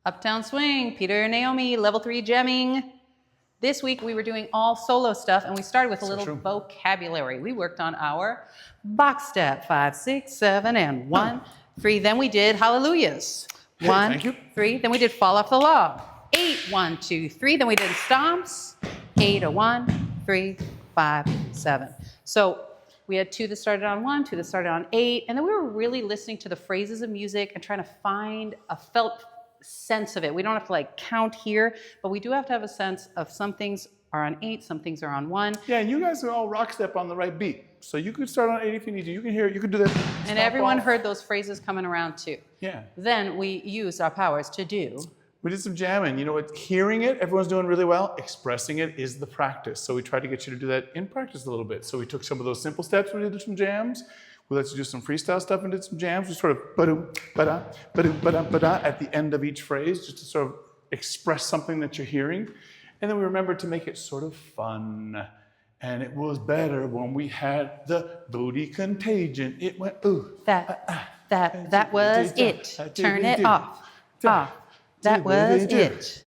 Uptown Swing, Peter and Naomi, level 3 jamming. This week we were doing all solo stuff and we started with a little vocabulary. We worked on our box step, 5, 6, 7, and 1, 3. Then we did hallelujahs. 1, 3. Then we did fall off the log. 8, 1, 2, 3. Then we did stomps. 8, a 1, 3, 5, 7. So we had 2 that started on 1, 2 that started on 8, and then we were really listening to the phrases of music and trying to find a felt sense of it. We don't have to like count here, but we do have to have a sense of some things are on 8, some things are on 1. Yeah, and you guys are all rock step on the right beat. So you could start on 8 if you need to. You can hear it, you could do that. And everyone heard those phrases coming around too. Yeah. Then we used our powers to do. We did some jamming. You know what? Hearing it, everyone's doing really well. Expressing it is the practice. So we tried to get you to do that in practice a little bit. So we took some of those simple steps, we did some jams. We let you do some freestyle stuff and did some jams. We sort of ba-dum, ba-da, ba-dum, ba-da, ba-da at the end of each phrase, just to sort of express something that you're hearing. And then we remembered to make it sort of fun. And it was better when we had the booty contagion. It went ooh. That was it. Turn it off. That was it.